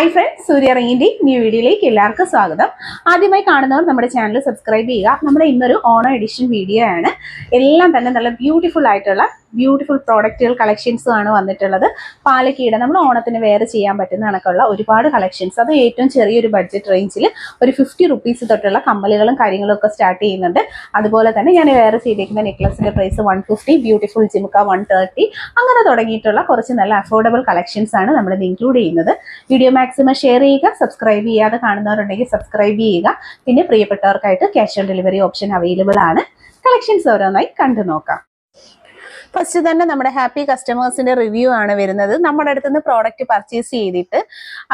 Hi friends, സൂര്യ റിങ്ങിന്റെ new വീഡിയോയിലേക്ക് എല്ലാവർക്കും സ്വാഗതം. ആദ്യമായി കാണുന്നവർ നമ്മുടെ ചാനൽ സബ്സ്ക്രൈബ് ചെയ്യുക. നമ്മുടെ ഇന്നൊരു ഓണം എഡിഷൻ വീഡിയോ ആണ്. എല്ലാം തന്നെ നല്ല ബ്യൂട്ടിഫുൾ ആയിട്ടുള്ള പ്രോഡക്റ്റുകൾ കളക്ഷൻസും ആണ് വന്നിട്ടുള്ളത്. പാലക്കയുടെ നമ്മൾ ഓണത്തിന് വേറെ ചെയ്യാൻ പറ്റുന്ന കണക്കുള്ള ഒരുപാട് കളക്ഷൻസ്, അത് ഏറ്റവും ചെറിയൊരു ബഡ്ജറ്റ് റേഞ്ചിൽ ഒരു 50 റുപ്പീസ് തൊട്ടുള്ള കമ്മലുകളും കാര്യങ്ങളും ഒക്കെ സ്റ്റാർട്ട് ചെയ്യുന്നുണ്ട്. അതുപോലെ തന്നെ ഞാൻ വേറെ ചെയ്തേക്കുന്ന നെക്ലസിന്റെ പ്രൈസ് 150, ബ്യൂട്ടിഫുൾ ജിമുക്ക 130, അങ്ങനെ തുടങ്ങിയിട്ടുള്ള കുറച്ച് നല്ല അഫോർഡബിൾ കളക്ഷൻസ് ആണ് നമ്മൾ ഇൻക്ലൂഡ് ചെയ്യുന്നത്. വീഡിയോ മാക്സിമം ഷെയർ ചെയ്യുക, സബ്സ്ക്രൈബ് ചെയ്യാതെ കാണുന്നവരുണ്ടെങ്കിൽ സബ്സ്ക്രൈബ് ചെയ്യുക. പിന്നെ പ്രിയപ്പെട്ടവർക്കായിട്ട് cash on delivery option available ആണ്. കളക്ഷൻസ് ഓരോന്നായി കണ്ടു നോക്കാം. ഫസ്റ്റ് തന്നെ നമ്മുടെ ഹാപ്പി കസ്റ്റമേഴ്സിന്റെ റിവ്യൂ ആണ് വരുന്നത്. നമ്മുടെ അടുത്ത് നിന്ന് പ്രോഡക്റ്റ് പർച്ചേസ് ചെയ്തിട്ട്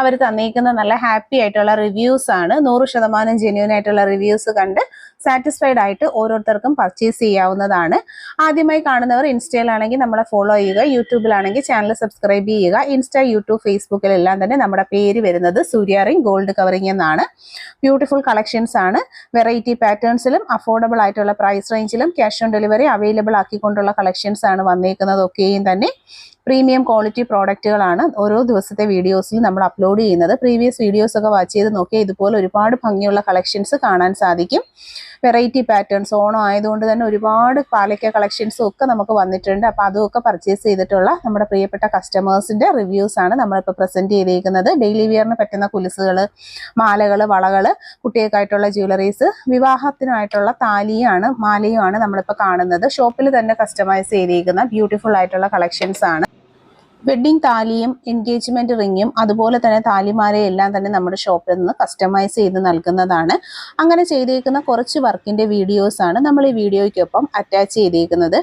അവർ തന്നേക്കുന്ന നല്ല ഹാപ്പി ആയിട്ടുള്ള റിവ്യൂസ് ആണ്. 100% ജെന്യൂൻ ആയിട്ടുള്ള റിവ്യൂസ് കണ്ട് സാറ്റിസ്ഫൈഡ് ആയിട്ട് ഓരോരുത്തർക്കും പർച്ചേസ് ചെയ്യാവുന്നതാണ്. ആദ്യമായി കാണുന്നവർ ഇൻസ്റ്റയിലാണെങ്കിൽ നമ്മളെ ഫോളോ ചെയ്യുക, യൂട്യൂബിലാണെങ്കിൽ ചാനൽ സബ്സ്ക്രൈബ് ചെയ്യുക. ഇൻസ്റ്റ, യൂട്യൂബ്, ഫേസ്ബുക്കിലെല്ലാം തന്നെ നമ്മുടെ പേര് വരുന്നത് സൂര്യ റിംഗ് ഗോൾഡ് കവറിംഗ് എന്നാണ്. ബ്യൂട്ടിഫുൾ കളക്ഷൻസ് ആണ്. വെറൈറ്റി പാറ്റേൺസിലും അഫോർഡബിൾ ആയിട്ടുള്ള പ്രൈസ് റേഞ്ചിലും ക്യാഷ് ഓൺ ഡെലിവറി അവൈലബിൾ ആക്കിക്കൊണ്ടുള്ള കളക്ഷൻസ് ആണ് വന്നേക്കുന്നതൊക്കെയും തന്നെ പ്രീമിയം ക്വാളിറ്റി പ്രോഡക്റ്റുകളാണ് ഓരോ ദിവസത്തെ വീഡിയോസിൽ നമ്മൾ അപ്ലോഡ് ചെയ്യുന്നത്. പ്രീവിയസ് വീഡിയോസ് ഒക്കെ വാച്ച് ചെയ്ത് നോക്കിയാൽ ഇതുപോലെ ഒരുപാട് ഭംഗിയുള്ള കളക്ഷൻസ് കാണാൻ സാധിക്കും. വെറൈറ്റി പാറ്റേൺസ് ഓണം ആയതുകൊണ്ട് തന്നെ ഒരുപാട് പാലക്ക കളക്ഷൻസും ഒക്കെ നമുക്ക് വന്നിട്ടുണ്ട്. അപ്പോൾ അതുമൊക്കെ പർച്ചേസ് ചെയ്തിട്ടുള്ള നമ്മുടെ പ്രിയപ്പെട്ട കസ്റ്റമേഴ്സിന്റെ റിവ്യൂസ് ആണ് നമ്മളിപ്പോൾ പ്രസന്റ് ചെയ്തേക്കുന്നത്. ഡെയിലി വിയറിന് പറ്റുന്ന കുലുസുകൾ, മാലകൾ, വളകൾ, കുട്ടികൾക്കായിട്ടുള്ള ജ്വല്ലറീസ്, വിവാഹത്തിനായിട്ടുള്ള മാലയുമാണ് നമ്മളിപ്പോൾ കാണുന്നത്. ഷോപ്പിൽ തന്നെ കസ്റ്റമൈസ് ചെയ്തിരിക്കുന്ന ബ്യൂട്ടിഫുൾ ആയിട്ടുള്ള കളക്ഷൻസ് ആണ്. വെഡ്ഡിംഗ് താലിയും എൻഗേജ്മെന്റ് റിങ്ങും അതുപോലെ തന്നെ താലിമാലയും എല്ലാം തന്നെ നമ്മുടെ ഷോപ്പിൽ നിന്ന് കസ്റ്റമൈസ് ചെയ്ത് നൽകുന്നതാണ്. അങ്ങനെ ചെയ്തേക്കുന്ന കുറച്ച് വർക്കിന്റെ വീഡിയോസ് ആണ് നമ്മൾ ഈ വീഡിയോയ്ക്കൊപ്പം അറ്റാച്ച് ചെയ്തേക്കുന്നത്.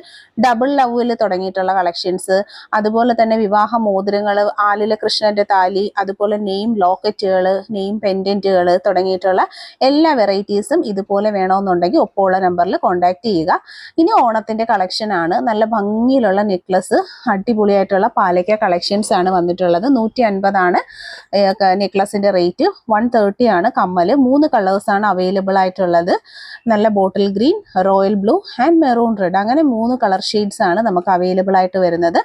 ഡബിൾ ലവിൽ തുടങ്ങിയിട്ടുള്ള കളക്ഷൻസ്, അതുപോലെ തന്നെ വിവാഹ മോതിരങ്ങൾ, ആലില കൃഷ്ണന്റെ താലി, അതുപോലെ നെയിം ലോക്കറ്റുകൾ, നെയിം പെൻഡന്റുകൾ തുടങ്ങിയിട്ടുള്ള എല്ലാ വെറൈറ്റീസും ഇതുപോലെ വേണമെന്നുണ്ടെങ്കിൽ ഒപ്പമുള്ള നമ്പറിൽ കോൺടാക്ട് ചെയ്യുക. ഇനി ഓണത്തിന്റെ കളക്ഷൻ ആണ്. നല്ല ഭംഗിയിലുള്ള നെക്ലസ്, അടിപൊളിയായിട്ടുള്ള പാലക്ക കളക്ഷൻസ് ആണ് വന്നിട്ടുള്ളത്. 150 ആണ് നെക്ലസിന്റെ റേറ്റ്. 130 ആണ് കമ്മല്. 3 കളേഴ്സ് ആണ് അവൈലബിൾ ആയിട്ടുള്ളത്. നല്ല bottle green, royal blue and maroon red, അങ്ങനെ 3 കളർ ഷെയ്ഡ്സ് ആണ് നമുക്ക് അവൈലബിൾ ആയിട്ട് വരുന്നത്.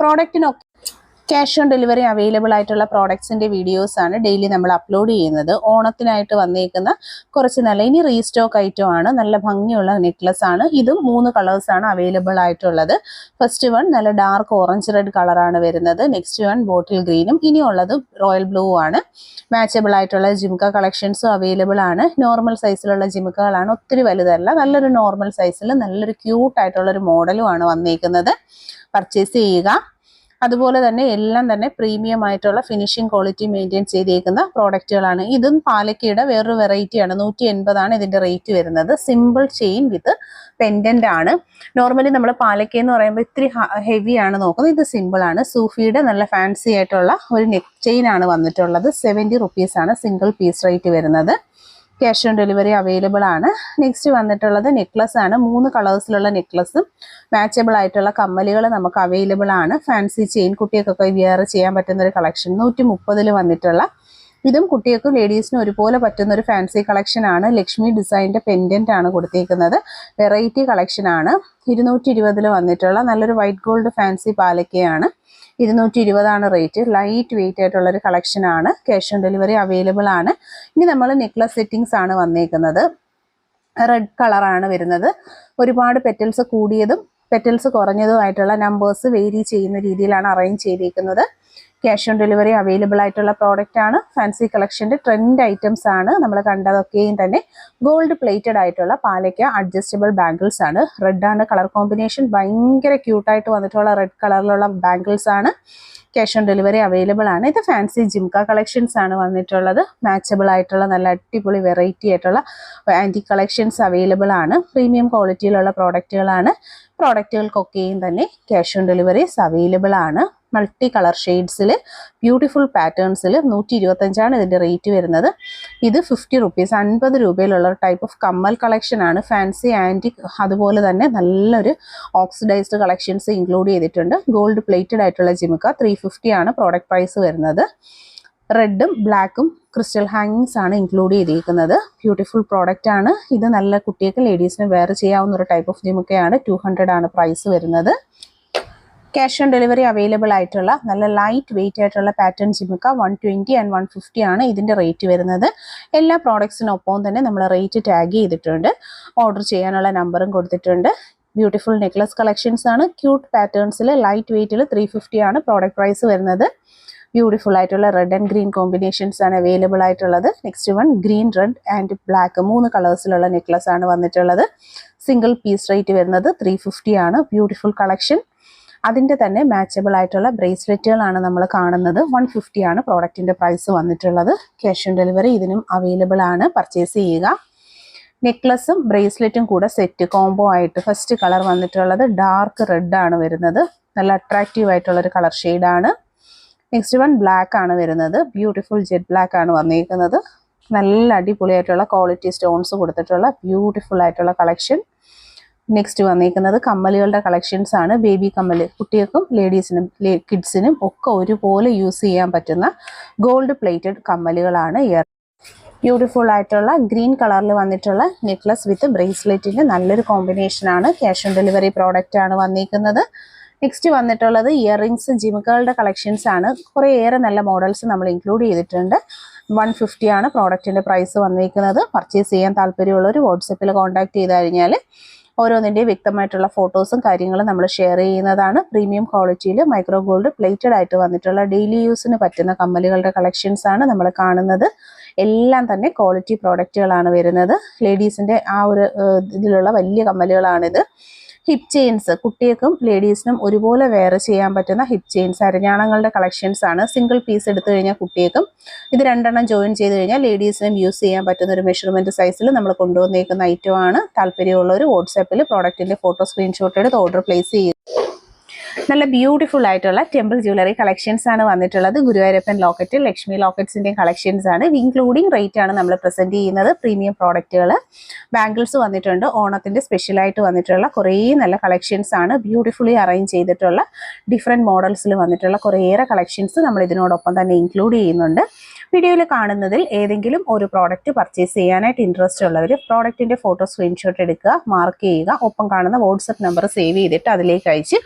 പ്രോഡക്റ്റിനൊക്കെ ക്യാഷ് ഓൺ ഡെലിവറി അവൈലബിൾ ആയിട്ടുള്ള പ്രോഡക്ട്സിന്റെ വീഡിയോസ് ആണ് ഡെയിലി നമ്മൾ അപ്ലോഡ് ചെയ്യുന്നത്. ഓണത്തിനായിട്ട് വന്നേക്കുന്ന കുറച്ച് നല്ല ഇനി റീസ്റ്റോക്ക് ഐറ്റം ആണ്. നല്ല ഭംഗിയുള്ള നെക്ലസ് ആണ്. ഇതും 3 കളേഴ്സ് ആണ് അവൈലബിൾ ആയിട്ടുള്ളത്. ഫസ്റ്റ് വൺ നല്ല ഡാർക്ക് ഓറഞ്ച് റെഡ് കളറാണ് വരുന്നത്. നെക്സ്റ്റ് വൺ ബോട്ടിൽ ഗ്രീനും, ഇനിയുള്ളത് റോയൽ ബ്ലൂ ആണ്. മാച്ചബിൾ ആയിട്ടുള്ള ജിമുക്ക കളക്ഷൻസും അവൈലബിൾ ആണ്. നോർമൽ സൈസിലുള്ള ജിമുക്കകളാണ്, ഒത്തിരി വലുതല്ല. നല്ലൊരു നോർമൽ സൈസിൽ നല്ലൊരു ക്യൂട്ട് ആയിട്ടുള്ള ഒരു മോഡലും ആണ് വന്നേക്കുന്നത്. പർച്ചേസ് ചെയ്യുക. അതുപോലെ തന്നെ എല്ലാം തന്നെ പ്രീമിയം ആയിട്ടുള്ള ഫിനിഷിംഗ് ക്വാളിറ്റി മെയിൻറ്റെയിൻ ചെയ്തേക്കുന്ന പ്രോഡക്റ്റുകളാണ്. ഇതും പാലക്കയുടെ വേറൊരു വെറൈറ്റിയാണ്. 180 ആണ് ഇതിന്റെ റേറ്റ് വരുന്നത്. സിമ്പിൾ ചെയിൻ വിത്ത് പെൻഡന്റ് ആണ്. നോർമലി നമ്മൾ പാലക്ക എന്ന് പറയുമ്പോൾ ഇത്തിരി ഹെവി ആണ് നോക്കുന്നത്. ഇത് സിമ്പിൾ ആണ്. സൂഫിയുടെ നല്ല ഫാൻസി ആയിട്ടുള്ള ഒരു നെക്ക് ചെയിൻ ആണ് വന്നിട്ടുള്ളത്. 70 റുപ്പീസ് ആണ് സിംഗിൾ പീസ് റേറ്റ് വരുന്നത്. ക്യാഷ് ഓൺ ഡെലിവറി അവൈലബിൾ ആണ്. നെക്സ്റ്റ് വന്നിട്ടുള്ളത് നെക്ലസ് ആണ്. 3 കളേഴ്സിലുള്ള നെക്ലസും മാച്ചബിൾ ആയിട്ടുള്ള കമ്മലുകൾ നമുക്ക് അവൈലബിൾ ആണ്. ഫാൻസി ചെയിൻ, കുട്ടികൾക്കൊക്കെ വിയർ ചെയ്യാൻ പറ്റുന്ന ഒരു കളക്ഷൻ. 130 വന്നിട്ടുള്ള, ഇതും കുട്ടികൾക്കും ലേഡീസിനും ഒരുപോലെ പറ്റുന്ന ഒരു ഫാൻസി കളക്ഷൻ ആണ്. ലക്ഷ്മി ഡിസൈനിന്റെ പെൻഡന്റ് ആണ് കൊടുത്തേക്കുന്നത്. വെറൈറ്റി കളക്ഷൻ ആണ്. 220 വന്നിട്ടുള്ള നല്ലൊരു വൈറ്റ് ഗോൾഡ് ഫാൻസി പാലക്കയാണ്. 220 ആണ് റേറ്റ്. ലൈറ്റ് വെയിറ്റ് ആയിട്ടുള്ള ഒരു കളക്ഷൻ ആണ്. ക്യാഷ് ഓൺ ഡെലിവറി അവൈലബിൾ ആണ്. ഇനി നമ്മൾ നെക്ലസ് സെറ്റിംഗ്സ് ആണ് വന്നേക്കുന്നത്. റെഡ് കളറാണ് വരുന്നത്. ഒരുപാട് പെറ്റൽസ് കൂടിയതും പെറ്റൽസ് കുറഞ്ഞതുമായിട്ടുള്ള നമ്പേഴ്സ് വേരി ചെയ്യുന്ന രീതിയിലാണ് അറേഞ്ച് ചെയ്തിരിക്കുന്നത്. ക്യാഷ് ഓൺ ഡെലിവറി അവൈലബിൾ ആയിട്ടുള്ള പ്രോഡക്റ്റ് ആണ്. ഫാൻസി കളക്ഷന്റെ ട്രെൻഡ് ഐറ്റംസ് ആണ് നമ്മൾ കണ്ടതൊക്കെയും തന്നെ. ഗോൾഡ് പ്ലേറ്റഡ് ആയിട്ടുള്ള പാലക്ക അഡ്ജസ്റ്റബിൾ ബാംഗിൾസ് ആണ്. റെഡ് ആണ് കളർ കോമ്പിനേഷൻ. ഭയങ്കര ക്യൂട്ടായിട്ട് വന്നിട്ടുള്ള റെഡ് കളറിലുള്ള ബാംഗിൾസ് ആണ്. ക്യാഷ് ഓൺ ഡെലിവറി അവൈലബിൾ ആണ്. ഇത് ഫാൻസി ജിംക കളക്ഷൻസ് ആണ് വന്നിട്ടുള്ളത്. മാച്ചബിൾ ആയിട്ടുള്ള നല്ല അടിപൊളി വെറൈറ്റി ആയിട്ടുള്ള ആന്റി കളക്ഷൻസ് അവൈലബിൾ ആണ്. പ്രീമിയം ക്വാളിറ്റിയിലുള്ള പ്രോഡക്റ്റുകളാണ്. പ്രോഡക്റ്റുകൾക്കൊക്കെയും തന്നെ ക്യാഷ് ഓൺ ഡെലിവറീസ് അവൈലബിൾ ആണ്. മൾട്ടി കളർ ഷെയ്ഡ്സിൽ ബ്യൂട്ടിഫുൾ പാറ്റേൺസിൽ 125 ആണ് ഇതിൻ്റെ റേറ്റ് വരുന്നത്. ഇത് 50 റുപ്പീസ്, 50 രൂപയിലുള്ള ടൈപ്പ് ഓഫ് കമ്മൽ കളക്ഷൻ ആണ്. ഫാൻസി, ആൻറ്റിക്, അതുപോലെ തന്നെ നല്ലൊരു ഓക്സിഡൈസ്ഡ് കളക്ഷൻസ് ഇൻക്ലൂഡ് ചെയ്തിട്ടുണ്ട്. ഗോൾഡ് പ്ലേറ്റഡ് ആയിട്ടുള്ള ജിമുക്ക 350 ആണ് പ്രോഡക്റ്റ് പ്രൈസ് വരുന്നത്. റെഡും ബ്ലാക്കും ക്രിസ്റ്റൽ ഹാങ്ങിങ്സ് ആണ് ഇൻക്ലൂഡ് ചെയ്തിരിക്കുന്നത്. ബ്യൂട്ടിഫുൾ പ്രോഡക്റ്റ് ആണ്. ഇത് നല്ല കുട്ടികൾക്ക് ലേഡീസിന് വെയർ ചെയ്യാവുന്ന ഒരു ടൈപ്പ് ഓഫ് ജിമുക്കയാണ്. 200 ആണ് പ്രൈസ് വരുന്നത്. ക്യാഷ് ഓൺ ഡെലിവറി അവൈലബിൾ ആയിട്ടുള്ള നല്ല ലൈറ്റ് വെയിറ്റ് ആയിട്ടുള്ള പാറ്റേൺ ജിമിക്ക 120 ആൻഡ് 150 ആണ് ഇതിൻ്റെ റേറ്റ് വരുന്നത്. എല്ലാ പ്രോഡക്ട്സിനൊപ്പം തന്നെ നമ്മൾ റേറ്റ് ടാഗ് ചെയ്തിട്ടുണ്ട്. ഓർഡർ ചെയ്യാനുള്ള നമ്പറും കൊടുത്തിട്ടുണ്ട്. ബ്യൂട്ടിഫുൾ നെക്ലസ് കളക്ഷൻസ് ആണ്. ക്യൂട്ട് പാറ്റേൺസിൽ ലൈറ്റ് വെയിറ്റിൽ 350 ആണ് പ്രോഡക്റ്റ് പ്രൈസ് വരുന്നത്. ബ്യൂട്ടിഫുൾ ആയിട്ടുള്ള റെഡ് ആൻഡ് ഗ്രീൻ കോമ്പിനേഷൻസ് ആണ് അവൈലബിൾ ആയിട്ടുള്ളത്. Next one green, red and black 3 കളേഴ്സിലുള്ള നെക്ലസ് ആണ് വന്നിട്ടുള്ളത്. സിംഗിൾ പീസ് റേറ്റ് വരുന്നത് 350 ആണ്. Beautiful collection. അതിൻ്റെ തന്നെ മാച്ചബിൾ ആയിട്ടുള്ള ബ്രേസ്ലെറ്റുകളാണ് നമ്മൾ കാണുന്നത്. 150 ആണ് പ്രോഡക്റ്റിൻ്റെ പ്രൈസ് വന്നിട്ടുള്ളത്. ക്യാഷ് ഓൺ ഡെലിവറി ഇതിനും അവൈലബിൾ ആണ്. പർച്ചേസ് ചെയ്യുക. നെക്ലസും ബ്രേസ്ലെറ്റും കൂടെ സെറ്റ് കോംബോ ആയിട്ട് ഫസ്റ്റ് കളർ വന്നിട്ടുള്ളത് ഡാർക്ക് റെഡ് ആണ് വരുന്നത്. നല്ല അട്രാക്റ്റീവ് ആയിട്ടുള്ളൊരു കളർ ഷെയ്ഡാണ്. നെക്സ്റ്റ് വൺ ബ്ലാക്ക് ആണ് വരുന്നത്. ബ്യൂട്ടിഫുൾ ജെറ്റ് ബ്ലാക്ക് ആണ് വന്നിരിക്കുന്നത്. നല്ല അടിപൊളിയായിട്ടുള്ള ക്വാളിറ്റി സ്റ്റോൺസ് കൊടുത്തിട്ടുള്ള ബ്യൂട്ടിഫുൾ ആയിട്ടുള്ള കളക്ഷൻ. നെക്സ്റ്റ് വന്നിരിക്കുന്നത് കമ്മലുകളുടെ കളക്ഷൻസ് ആണ്. ബേബി കമ്മൽ കുട്ടികൾക്കും ലേഡീസിനും കിഡ്സിനും ഒക്കെ ഒരുപോലെ യൂസ് ചെയ്യാൻ പറ്റുന്ന ഗോൾഡ് പ്ലേറ്റഡ് കമ്മലുകളാണ്. ബ്യൂട്ടിഫുൾ ആയിട്ടുള്ള ഗ്രീൻ കളറിൽ വന്നിട്ടുള്ള നെക്ലസ് വിത്ത് ബ്രേസ്ലെറ്റിൻ്റെ നല്ലൊരു കോമ്പിനേഷനാണ്. ക്യാഷ് ഓൺ ഡെലിവറി പ്രോഡക്റ്റ് ആണ് വന്നിരിക്കുന്നത്. നെക്സ്റ്റ് വന്നിട്ടുള്ളത് ഇയറിങ്സ് ജിമിക്കുകളുടെ കളക്ഷൻസ് ആണ്. കുറേയേറെ നല്ല മോഡൽസ് നമ്മൾ ഇൻക്ലൂഡ് ചെയ്തിട്ടുണ്ട്. 150 ആണ് പ്രോഡക്റ്റിൻ്റെ പ്രൈസ് വന്നിരിക്കുന്നത്. പർച്ചേസ് ചെയ്യാൻ താല്പര്യമുള്ളവർ വാട്സപ്പിൽ കോൺടാക്ട് ചെയ്ത് കഴിഞ്ഞാൽ ഓരോന്നിൻ്റെയും വ്യക്തമായിട്ടുള്ള ഫോട്ടോസും കാര്യങ്ങളും നമ്മൾ ഷെയർ ചെയ്യുന്നതാണ്. പ്രീമിയം ക്വാളിറ്റിയിൽ മൈക്രോ ഗോൾഡ് പ്ലേറ്റഡ് ആയിട്ട് വന്നിട്ടുള്ള ഡെയിലി യൂസിന് പറ്റുന്ന കമ്മലുകളുടെ കളക്ഷൻസ് ആണ് നമ്മൾ കാണുന്നത്. എല്ലാം തന്നെ ക്വാളിറ്റി പ്രോഡക്റ്റുകളാണ് വരുന്നത്. ലേഡീസിൻ്റെ ആ ഒരു ഇതിലുള്ള വലിയ കമ്മലുകളാണിത്. ഹിപ്പ് ചെയിൻസ് കുട്ടികൾക്കും ലേഡീസിനും ഒരുപോലെ വെയർ ചെയ്യാൻ പറ്റുന്ന ഹിപ്പ് ചെയിൻസ് അരഞ്ഞാണങ്ങളുടെ കളക്ഷൻസ് ആണ്. സിംഗിൾ പീസ് എടുത്തു കഴിഞ്ഞാൽ കുട്ടികൾക്കും ഇത് 2 എണ്ണം ജോയിൻ ചെയ്ത് കഴിഞ്ഞാൽ ലേഡീസിനും യൂസ് ചെയ്യാൻ പറ്റുന്ന ഒരു മെഷർമെൻറ്റ് സൈസിൽ നമ്മൾ കൊണ്ടുവന്നേക്കുന്ന ഐറ്റമാണ്. താല്പര്യമുള്ളവർ വാട്സാപ്പിൽ പ്രോഡക്റ്റിൻ്റെ ഫോട്ടോ സ്ക്രീൻഷോട്ട് എടുത്ത് ഓർഡർ പ്ലേസ് ചെയ്യുക. നല്ല ബ്യൂട്ടിഫുൾ ആയിട്ടുള്ള ടെമ്പിൾ ജ്വല്ലറി കളക്ഷൻസ് ആണ് വന്നിട്ടുള്ളത്. ഗുരുവായൂരപ്പൻ ലോക്കറ്റ്, ലക്ഷ്മി ലോക്കറ്റ്സിൻ്റെ കളക്ഷൻസ് ആണ്. ഇൻക്ലൂഡിങ് റേറ്റ് ആണ് നമ്മൾ പ്രസന്റ് ചെയ്യുന്നത്. പ്രീമിയം പ്രോഡക്റ്റുകൾ, ബാംഗിൾസ് വന്നിട്ടുണ്ട്. ഓണത്തിൻ്റെ സ്പെഷ്യലായിട്ട് വന്നിട്ടുള്ള കുറേ നല്ല കളക്ഷൻസ് ആണ്. ബ്യൂട്ടിഫുള്ളി അറേഞ്ച് ചെയ്തിട്ടുള്ള ഡിഫറെൻറ്റ് മോഡൽസിൽ വന്നിട്ടുള്ള കുറേയേറെ കളക്ഷൻസ് നമ്മൾ ഇതിനോടൊപ്പം തന്നെ ഇൻക്ലൂഡ് ചെയ്യുന്നുണ്ട്. വീഡിയോയിൽ കാണുന്നതിൽ ഏതെങ്കിലും ഒരു പ്രോഡക്റ്റ് പർച്ചേസ് ചെയ്യാനായിട്ട് ഇൻട്രസ്റ്റ് ഉള്ളവർ പ്രോഡക്റ്റിൻ്റെ ഫോട്ടോ സ്ക്രീൻഷോട്ട് എടുക്കുക, മാർക്ക് ചെയ്യുക. ഒപ്പം കാണുന്ന വാട്സപ്പ് നമ്പർ സേവ് ചെയ്തിട്ട് അതിലേക്ക് അയച്ച്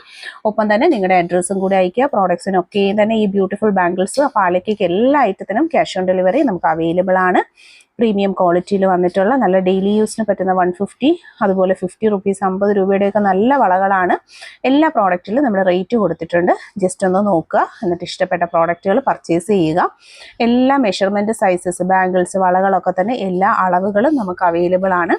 ഒപ്പം തന്നെ നിങ്ങളുടെ അഡ്രസ്സും കൂടി അയക്കുക. പ്രോഡക്ട്സിനൊക്കെ തന്നെ ഈ ബ്യൂട്ടിഫുൾ ബാംഗിൾസ് പാലക്കേക്ക് എല്ലാ ഐറ്റത്തിനും ക്യാഷ് ഓൺ ഡെലിവറി നമുക്ക് അവൈലബിൾ ആണ്. പ്രീമിയം ക്വാളിറ്റിയിൽ വന്നിട്ടുള്ള നല്ല ഡെയിലി യൂസിന് പറ്റുന്ന 150, അതുപോലെ 50 റുപ്പീസ് 50 രൂപയുടെയൊക്കെ നല്ല വളകളാണ്. എല്ലാ പ്രോഡക്റ്റിലും നമ്മൾ റേറ്റ് കൊടുത്തിട്ടുണ്ട്. ജസ്റ്റ് ഒന്ന് നോക്കുക, എന്നിട്ട് ഇഷ്ടപ്പെട്ട പ്രോഡക്റ്റുകൾ പർച്ചേസ് ചെയ്യുക. എല്ലാ മെഷർമെൻറ്റ് സൈസസ്, ബാംഗിൾസ്, വളകളൊക്കെ തന്നെ എല്ലാ അളവുകളും നമുക്ക് അവൈലബിൾ ആണ്.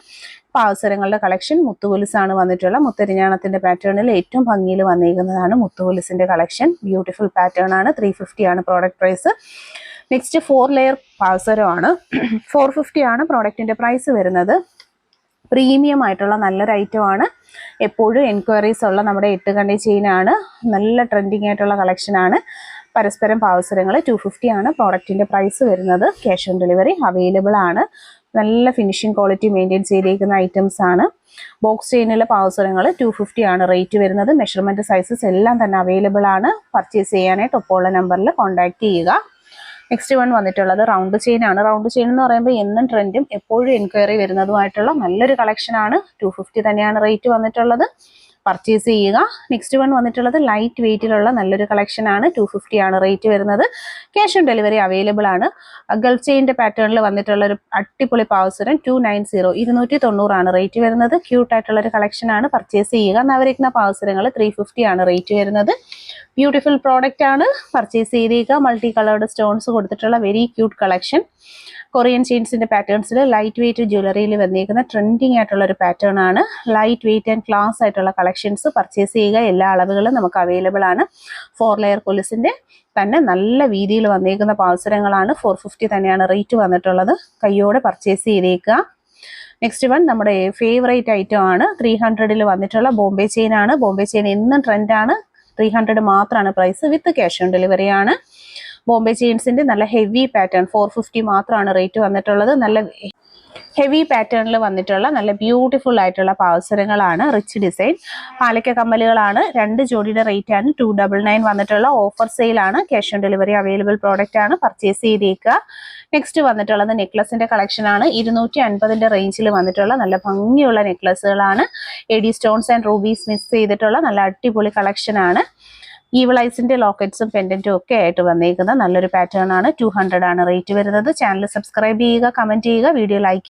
പാവസരങ്ങളുടെ കളക്ഷൻ മുത്തുകൊലുസാണ് വന്നിട്ടുള്ള. മുത്തരിഞ്ഞാണത്തിൻ്റെ പാറ്റേണിൽ ഏറ്റവും ഭംഗിയിൽ വന്നിരിക്കുന്നതാണ് മുത്തുകൊലുസിൻ്റെ കളക്ഷൻ. ബ്യൂട്ടിഫുൾ പാറ്റേൺ ആണ്. 350 ആണ് പ്രോഡക്റ്റ് പ്രൈസ്. നെക്സ്റ്റ് 4 ലെയർ പാവസരമാണ്. 450 ആണ് പ്രോഡക്റ്റിൻ്റെ പ്രൈസ് വരുന്നത്. പ്രീമിയം ആയിട്ടുള്ള നല്ലൊരു ഐറ്റമാണ്. എപ്പോഴും എൻക്വയറീസ് ഉള്ള നമ്മുടെ 8 കണ്ടി ചെയിനാണ്. നല്ല ട്രെൻഡിങ് ആയിട്ടുള്ള കളക്ഷനാണ്. പരസ്പരം പാവസരങ്ങൾ 250 ആണ് പ്രോഡക്റ്റിൻ്റെ പ്രൈസ് വരുന്നത്. ക്യാഷ് ഓൺ ഡെലിവറി അവൈലബിൾ ആണ്. നല്ല ഫിനിഷിംഗ് ക്വാളിറ്റി മെയിൻറ്റെയിൻ ചെയ്തിരിക്കുന്ന ഐറ്റംസ് ആണ്. ബോക്സ് ചെയിനിലെ പാവസരങ്ങൾ 250 ആണ് റേറ്റ് വരുന്നത്. മെഷർമെൻറ്റ് സൈസസ് എല്ലാം തന്നെ അവൈലബിൾ ആണ്. പർച്ചേസ് ചെയ്യാനായിട്ട് ഒപ്പമുള്ള നമ്പറിൽ കോൺടാക്ട് ചെയ്യുക. നെക്സ്റ്റ് വൺ വന്നിട്ടുള്ളത് റൗണ്ട് ചെയിൻ ആണ്. റൗണ്ട് ചെയിൻ എന്ന് പറയുമ്പോൾ എന്നും ട്രെൻഡും എപ്പോഴും എൻക്വയറി വരുന്നതുമായിട്ടുള്ള നല്ലൊരു കളക്ഷനാണ്. 250 തന്നെയാണ് റേറ്റ് വന്നിട്ടുള്ളത്. പർച്ചേസ് ചെയ്യുക. നെക്സ്റ്റ് വൺ വന്നിട്ടുള്ളത് ലൈറ്റ് വെയിറ്റിലുള്ള നല്ലൊരു കളക്ഷനാണ്. 250 ആണ് റേറ്റ് വരുന്നത്. ക്യാഷ് ഓൺ ഡെലിവറി അവൈലബിൾ ആണ്. ഗൾഫ് ചെയിൻ്റെ പാറ്റേണിൽ വന്നിട്ടുള്ള ഒരു അടിപൊളി പാവസരം 290 290 ആണ് റേറ്റ് വരുന്നത്. ക്യൂട്ടായിട്ടുള്ളൊരു കളക്ഷനാണ്. പർച്ചേസ് ചെയ്യുക. നവരത്ന പാവസരങ്ങൾ 350 ആണ് റേറ്റ് വരുന്നത്. ബ്യൂട്ടിഫുൾ പ്രോഡക്റ്റ് ആണ്. പർച്ചേസ് ചെയ്തേക്കുക. മൾട്ടി കളേർഡ് സ്റ്റോൺസ് കൊടുത്തിട്ടുള്ള വെരി ക്യൂട്ട് കളക്ഷൻ. കൊറിയൻ ചെയിൻസിൻ്റെ പാറ്റേൺസിൽ ലൈറ്റ് വെയിറ്റ് ജ്വല്ലറിയിൽ വന്നിരിക്കുന്ന ട്രെൻഡിങ് ആയിട്ടുള്ള ഒരു പാറ്റേൺ ആണ്. ലൈറ്റ് വെയിറ്റ് ആൻഡ് ക്ലാസ് ആയിട്ടുള്ള കളക്ഷൻസ് പർച്ചേസ് ചെയ്യുക. എല്ലാ അളവുകളും നമുക്ക് അവൈലബിൾ ആണ്. 4 ലെയർ കൊലുസിൻ്റെ തന്നെ നല്ല വീതിയിൽ വന്നിരിക്കുന്ന പാവസരങ്ങളാണ്. 450 തന്നെയാണ് റേറ്റ് വന്നിട്ടുള്ളത്. കയ്യോടെ പർച്ചേസ് ചെയ്തേക്കുക. നെക്സ്റ്റ് വൺ നമ്മുടെ ഫേവറേറ്റ് ഐറ്റം ആണ്. 300 വന്നിട്ടുള്ള ബോംബെ ചെയിൻ ആണ്. ബോംബെ ചെയിൻ എന്നും ട്രെൻഡാണ്. 300 മാത്രമാണ് price. With cash on delivery ആണ്. ബോംബെ ചെയിൻസിൻ്റെ നല്ല ഹെവി പാറ്റേൺ 450 മാത്രമാണ് റേറ്റ് വന്നിട്ടുള്ളത്. നല്ല ഹെവി പാറ്റേണിൽ വന്നിട്ടുള്ള നല്ല ബ്യൂട്ടിഫുൾ ആയിട്ടുള്ള പാവസരങ്ങളാണ്. റിച്ച് ഡിസൈൻ പാലക്ക കമ്മലുകളാണ്. 2 ജോഡിയുടെ റേറ്റ് ആണ് 299 വന്നിട്ടുള്ള. ഓഫർ സെയിലാണ്. Cash on delivery available product ആണ്. പർച്ചേസ് ചെയ്തേക്കുക. നെക്സ്റ്റ് വന്നിട്ടുള്ളത് നെക്ലസിന്റെ കളക്ഷൻ ആണ്. 250 റേഞ്ചിൽ വന്നിട്ടുള്ള നല്ല ഭംഗിയുള്ള നെക്ലസുകളാണ്. AD stones and rubies mix ചെയ്തിട്ടുള്ള നല്ല അടിപൊളി കളക്ഷൻ ആണ്. ഈവിൾ ഐസിന്റെ ലോക്കറ്റ്സും പെൻഡന്റും ഒക്കെ ആയിട്ട് വന്നേക്കുന്ന നല്ലൊരു പാറ്റേൺ ആണ്. 200 ആണ് റേറ്റ് വരുന്നത്. ചാനൽ സബ്സ്ക്രൈബ് ചെയ്യുക, കമന്റ് ചെയ്യുക, വീഡിയോ ലൈക്ക്